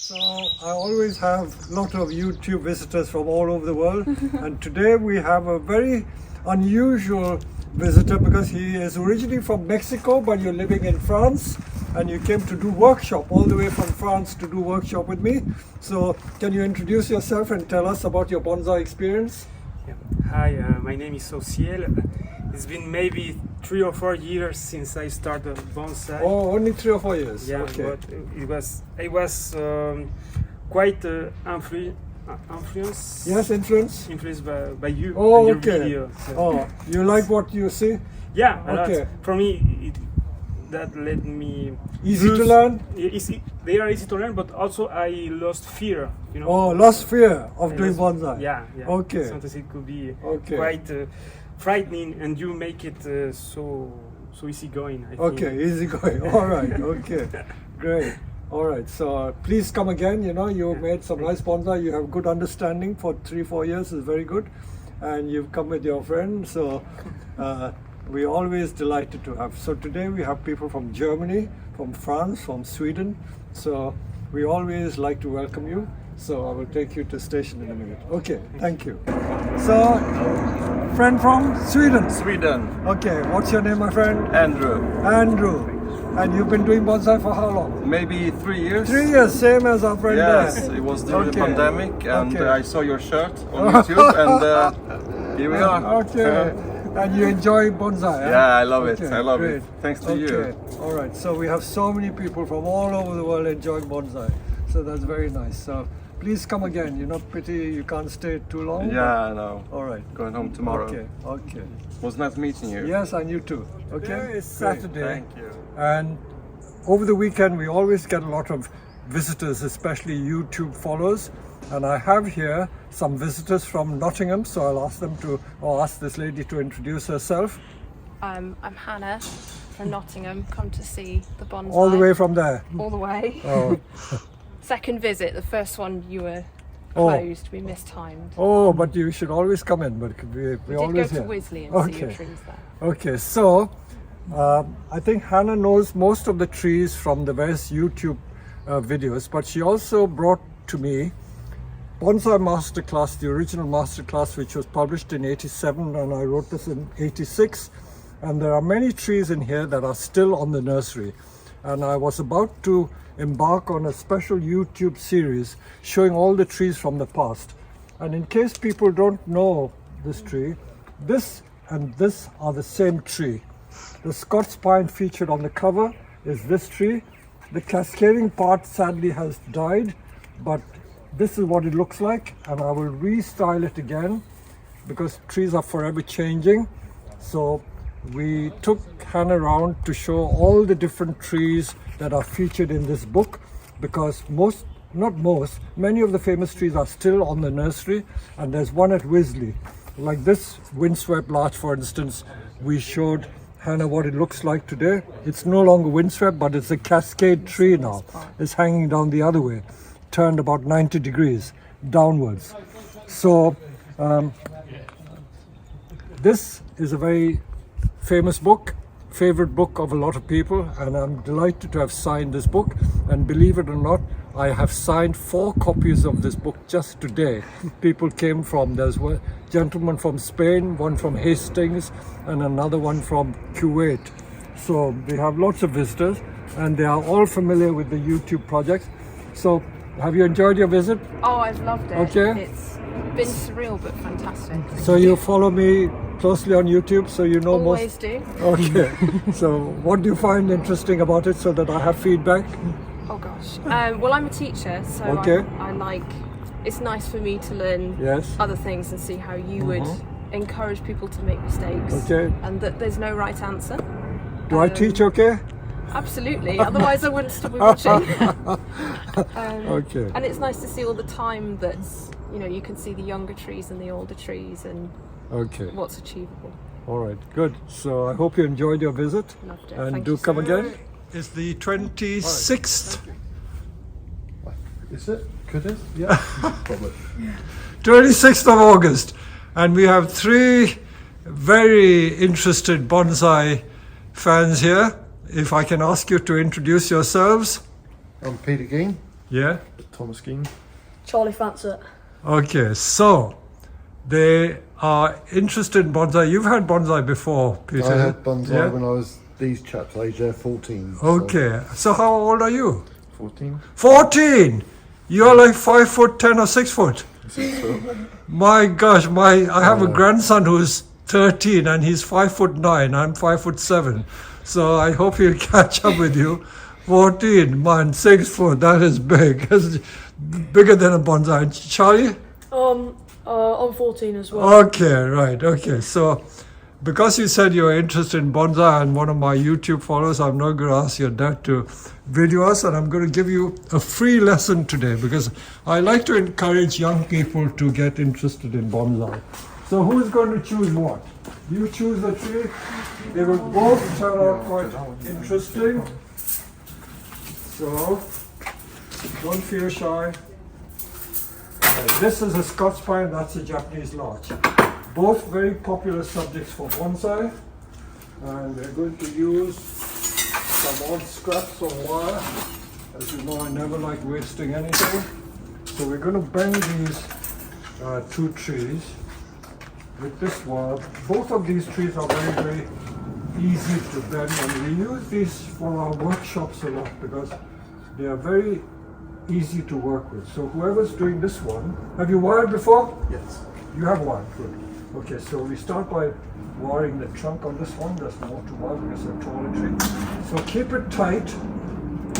So I always have a lot of YouTube visitors from all over the world, and today we have a very unusual visitor because he is originally from Mexico, but you're living in France, and you came to do workshop all the way from France to do workshop with me. So can you introduce yourself and tell us about your bonsai experience? Yeah. Hi, my name is Ciel. It's been maybe 3 or 4 years since I started bonsai. Oh, only 3 or 4 years. Yeah, okay. But I was quite influenced. Yes, Influenced by you. Oh, and your okay. video, so. Oh, you like what you see? Yeah, a okay. lot. For me, that led me. Easy to learn? They are easy to learn, but also I lost fear. You know. Oh, lost fear of doing bonsai. Yeah. Okay. Sometimes it could be quite frightening, and you make it so easygoing. I think. Okay, easygoing. All right. Okay, great. All right. So please come again. You know, you made some nice bonsai. You have good understanding for 3-4 years is very good, and you've come with your friend. So we're always delighted to have. So today we have people from Germany, from France, from Sweden. So we always like to welcome you. So I will take you to station in a minute. Okay, thank you. So, friend from Sweden? Sweden. Okay, what's your name, my friend? Andrew. Andrew. And you've been doing bonsai for how long? Maybe 3 years. 3 years, same as our friend Yes, there. it was during the pandemic, and I saw your shirt on Okay. YouTube, and here we are. Okay. And you enjoy bonsai? Yeah, I love it. Okay, I love great. it. Thanks to you. All right. So we have so many people from all over the world enjoying bonsai. So that's very nice. So please come again. You're not pity you can't stay too long. Yeah, I know. All right. Going home tomorrow. Okay. It was nice meeting you. Yes, and you too. Okay. It's Saturday. Thank you. And over the weekend, we always get a lot of visitors, especially YouTube followers. And I have here some visitors from Nottingham, so I'll ask this lady to introduce herself. I'm Hannah from Nottingham, come to see the bonsai. All the way from there? All the way. Oh. Second visit, the first one you were closed, we mistimed. Oh, but you should always come in, but we did always go to here. Wisley and see your trees there. Okay, so I think Hannah knows most of the trees from the various YouTube videos, but she also brought to me Bonsai Masterclass, the original Masterclass, which was published in '87, and I wrote this in '86. And there are many trees in here that are still on the nursery. And I was about to embark on a special YouTube series showing all the trees from the past. And in case people don't know this tree, this and this are the same tree. The Scots pine featured on the cover is this tree. The cascading part sadly has died, but this is what it looks like, and I will restyle it again because trees are forever changing. So we took Hannah around to show all the different trees that are featured in this book, because many of the famous trees are still on the nursery, and there's one at Wisley. Like this windswept larch, for instance, we showed Hannah what it looks like today. It's no longer windswept, but it's a cascade tree now. It's hanging down the other way, turned about 90 degrees downwards. So this is a very famous book, favorite book of a lot of people, and I'm delighted to have signed this book. And believe it or not, I have signed 4 copies of this book just today. People came there's one gentleman from Spain, one from Hastings, and another one from Kuwait. So we have lots of visitors, and they are all familiar with the YouTube project. So have you enjoyed your visit? Oh, I've loved it. Okay. It's been surreal but fantastic. So you follow me closely on YouTube, so you know Always do. Okay. So what do you find interesting about it, so that I have feedback? Oh gosh. Well, I'm a teacher, so I like. It's nice for me to learn other things and see how you would encourage people to make mistakes. Okay. And that there's no right answer. Do I teach okay? Absolutely. Otherwise, I wouldn't still be watching. Okay. And it's nice to see all the time that's, you can see the younger trees and the older trees and what's achievable. All right, good. So I hope you enjoyed your visit. Loved it. And Thank do you come so again. It's the 26th. Is it? Could it? Yeah. 26th of August. And we have 3 very interested bonsai fans here. If I can ask you to introduce yourselves. I'm Peter Gein. Yeah? Thomas Keane. Charlie Fansett. Okay, so they are interested in bonsai. You've had bonsai before, Peter. I had bonsai when I was these chaps' age, 14. Okay, so how old are you? 14. 14! You're like 5'10" or 6 foot. My gosh, I have a grandson who's 13 and he's 5'9". I'm 5'7". So I hope he'll catch up with you. 14, man, 6 foot, that is big. It's bigger than a bonsai. Charlie? I'm 14 as well. Okay, right, okay. So because you said you're interested in bonsai and one of my YouTube followers, I'm not going to ask your dad to video us, and I'm going to give you a free lesson today because I like to encourage young people to get interested in bonsai. So who's going to choose what? You choose the tree. They will both turn out quite interesting. So don't feel shy. This is a Scots pine, that's a Japanese larch. Both very popular subjects for bonsai, and we're going to use some odd scraps of wire. As you know, I never like wasting anything. So we're going to bend these two trees with this wire. Both of these trees are very, very easy to bend, and we use these for our workshops a lot because they are very easy to work with. So whoever's doing this one, have you wired before? Yes. You have wired, good. Okay, so we start by wiring the trunk on this one. There's more to wire because it's a taller tree. So keep it tight,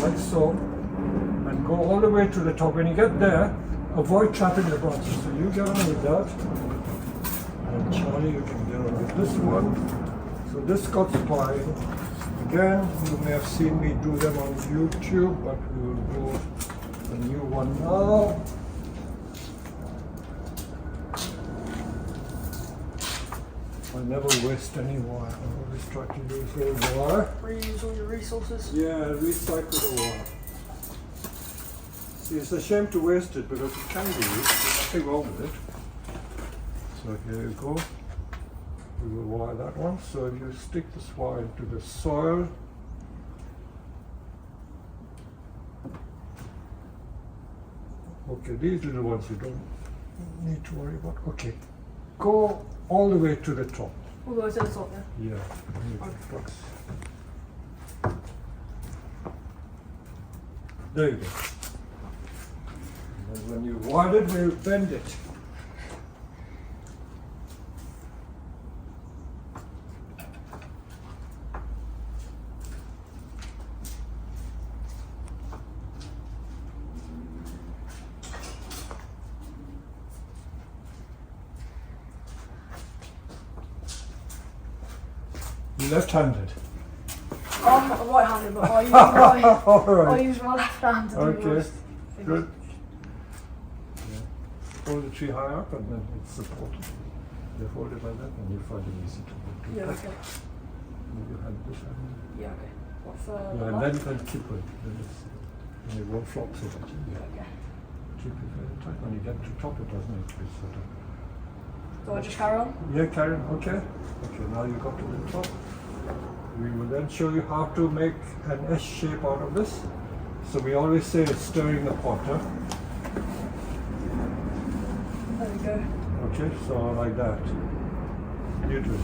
like so, and go all the way to the top. When you get there, avoid trapping the branches. So you get on with that, and Charlie, you can get on with this one. So this Scots pine, again, you may have seen me do them on YouTube, but we will do a new one now. I never waste any wire. I always try to use the wire. Reuse all your resources. Yeah, recycle the wire. See, it's a shame to waste it because it can be used. There's nothing wrong with it. So here you go. We will wire that one. So if you stick this wire into the soil, okay, these are the ones you don't need to worry about. Okay, go all the way to the top. All the way to the top, yeah? Yeah. There you go. And when you wire it, we'll bend it. Left-handed. I'm right-handed, but I use my, All right. I use my left hand to do Okay. most Good. Yeah. Hold the tree high up and then it's supported. You hold it like that and you find it easy to do. Yeah, okay. Move your hand this way. Yeah, okay. What for Yeah, and left? then keep it. Then it won't flop so much. Yeah, okay. Keep it very tight. When you get to top, it doesn't need to be so tight. Do I just carry on? Yeah, Karen, okay. Okay, now you got to the top. We will then show you how to make an S shape out of this. So we always say it's stirring the pot, huh? There we go. Okay, so like that. You do it.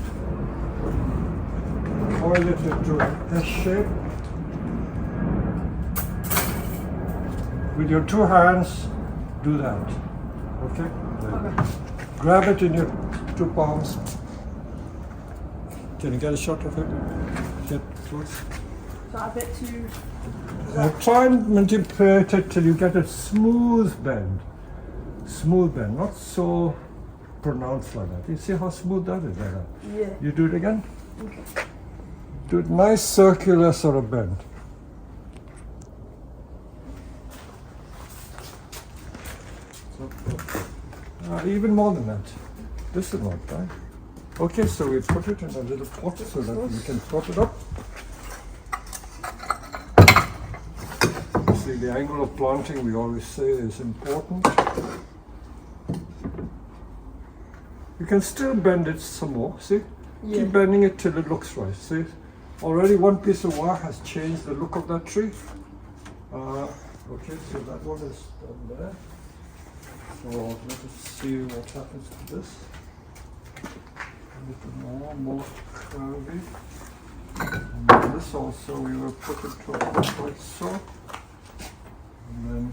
Coil it into an S shape. With your two hands, do that. Okay? Okay. Grab it in your two palms. Can you get a shot of it? Get close. Is that a bit too... Try and manipulate it till you get a smooth bend. Smooth bend, not so pronounced like that. You see how smooth that is like that? Yeah. You do it again? Okay. Do it nice circular sort of bend. Even more than that. This is not right. Okay, so we put it in a little pot so that we can pot it up. See, the angle of planting, we always say, is important. You can still bend it some more, see? Yeah. Keep bending it till it looks right, see? Already one piece of wire has changed the look of that tree. Okay, so that one is done there. So let us see what happens to this. A little more curvy. And then this also we will put it to a pot like so. And then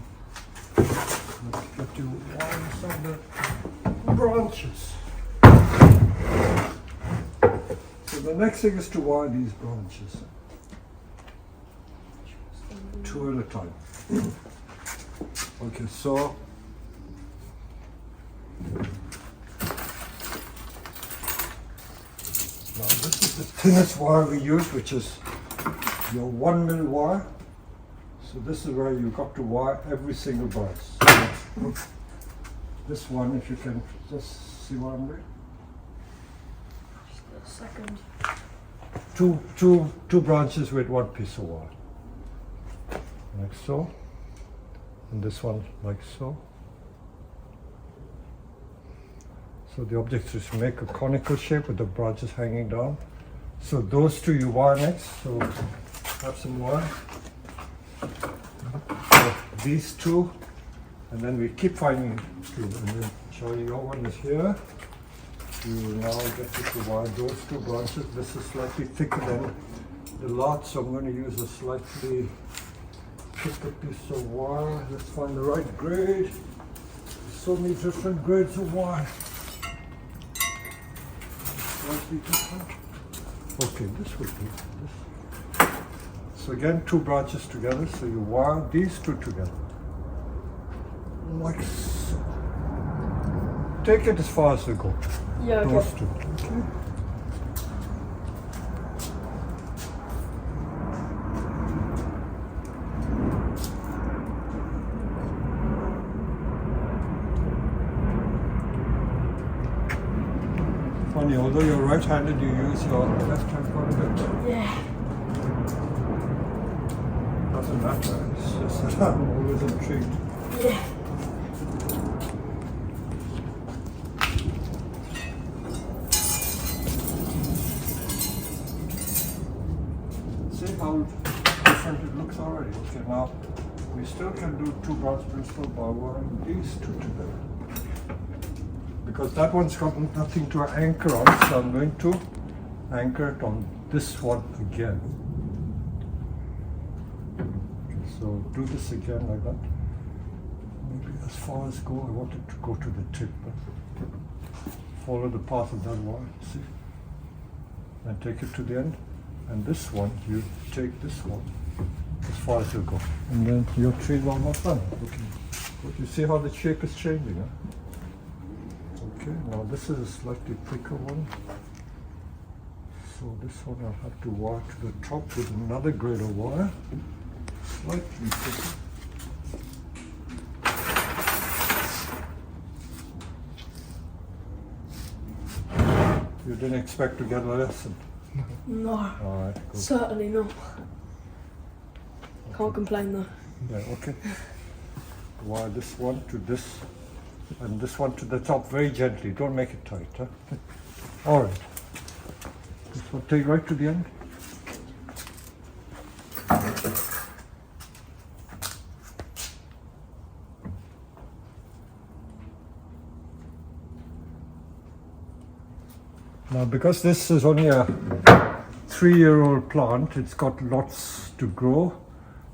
let's get you one of the branches. So the next thing is to wire these branches. Two at a time. Okay, so now this is the thinnest wire we use, which is your 1 mil wire. So this is where you've got to wire every single branch. So this one, if you can just see what I'm doing. Just a second. Two branches with one piece of wire. Like so. And this one like so. So the object is to make a conical shape with the branches hanging down. So those two you wire next. So have some wire. So these two, and then we keep finding two. And then show you your one is here. You will now get it to wire those two branches. This is slightly thicker than the lot, so I'm going to use a slightly thicker piece of wire. Let's find the right grade. There's so many different grades of wire. Slightly different. Okay, this will do. This. So again, two branches together. So you wire these two together, like so. Take it as far as they go. Yeah, okay. Those two. Okay. Funny, although you're right-handed, you use your left hand quite a bit. Yeah. Doesn't matter. It's just that I'm always intrigued. Yeah. See how different it looks already. Okay, now we still can do two branch principle by wiring these two together. Because that one's got nothing to anchor on, so I'm going to anchor it on this one again. Okay, so do this again like that. Maybe as far as go, I want it to go to the tip, but follow the path of that wire, see? And take it to the end. And this one, you take this one as far as you go. And then your tree is almost done. Okay. But you see how the shape is changing, huh? Okay, now this is a slightly thicker one. So this one I'll have to wire to the top with another grade of wire. Slightly thicker. You didn't expect to get a lesson? No. Alright, good. Certainly not. Can't complain though. Yeah, okay. Wire this one to this, and this one to the top very gently. Don't make it tight, huh? All right. This one take right to the end. Now, because this is only a 3-year-old plant, it's got lots to grow.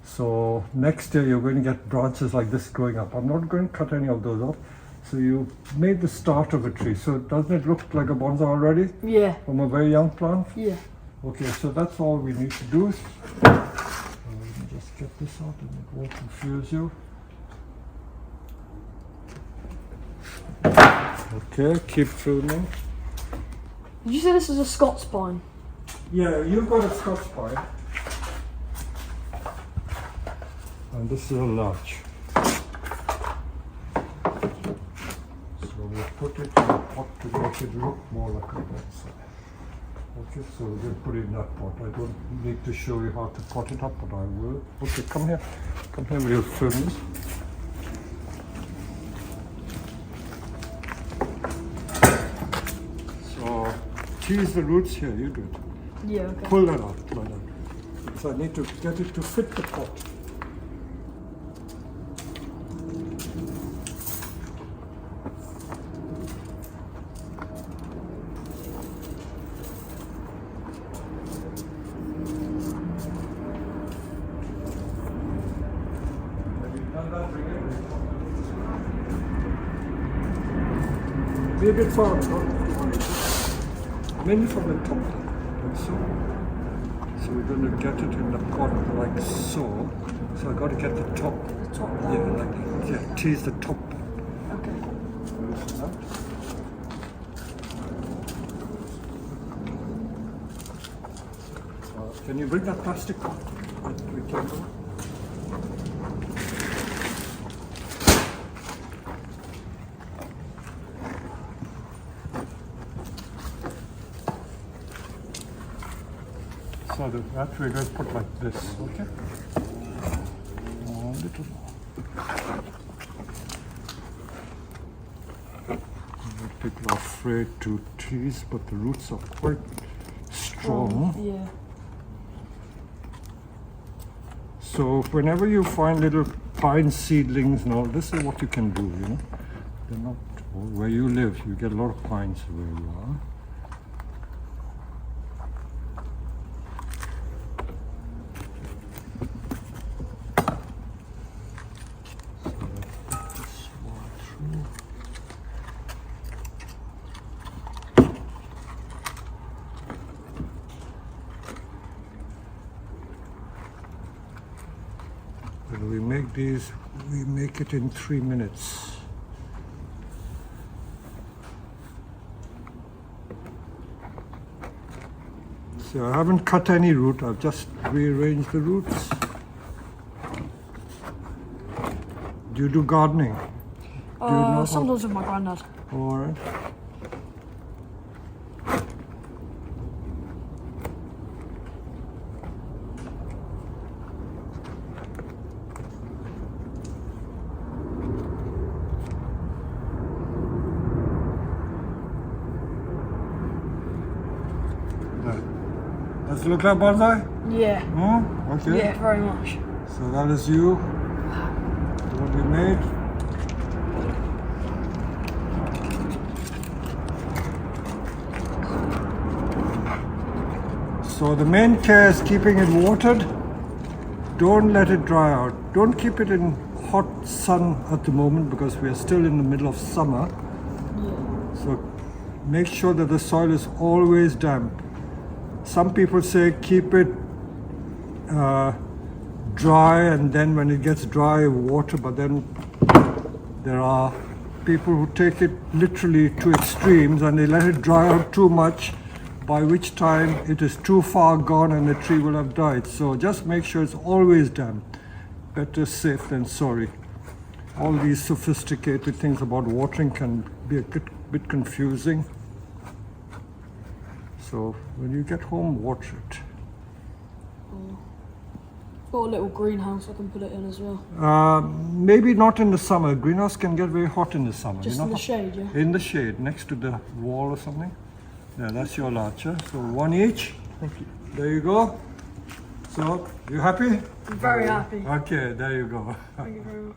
So next year you're going to get branches like this growing up. I'm not going to cut any of those off. So you made the start of a tree. So doesn't it look like a bonsai already? Yeah. From a very young plant? Yeah. Okay, so that's all we need to do. Let me just get this out and it won't confuse you. Okay, keep pruning. Did you say this is a Scots pine? Yeah, you've got a Scots pine. And this is a larch. So we'll put it in a pot to make it look more like a bonsai. Okay, so we'll put it in that pot. I don't need to show you how to pot it up, but I will. Okay, come here. Come here, we'll film this. So, tease the roots here, you do it. Yeah, okay. Pull that out like that. So I need to get it to fit the pot. Be a bit firm, mainly from the top, like so. So we're going to get it in the pot like so. So I got to get the top. The top Yeah, like yeah, tease the top. Okay. Can you bring that plastic pot? We can. So that we're going to put like this, okay? A little more. People are afraid to tease, but the roots are quite strong. Yeah. So whenever you find little pine seedlings and all, this is what you can do, you know. They're not, where you live, you get a lot of pines where you are. When we make these, we make it in 3 minutes. So I haven't cut any root, I've just rearranged the roots. Do you do gardening? Do you know Sometimes with my granddad. All right. Does it look like bonsai? Yeah. Hmm? Okay. Yeah, very much. So that is you. What we made. So the main care is keeping it watered. Don't let it dry out. Don't keep it in hot sun at the moment because we are still in the middle of summer. Yeah. So make sure that the soil is always damp. Some people say keep it dry and then when it gets dry water, but then there are people who take it literally to extremes and they let it dry out too much, by which time it is too far gone and the tree will have died. So just make sure it's always damp. Better safe than sorry. All these sophisticated things about watering can be a bit confusing. So when you get home, water it. Got a little greenhouse I can put it in as well. Maybe not in the summer. Greenhouse can get very hot in the summer. Just you know? in the shade, yeah? In the shade, next to the wall or something. Yeah, that's your larcher. So one each. Thank you. There you go. So, you happy? I'm very happy. Okay, there you go. Thank you very much.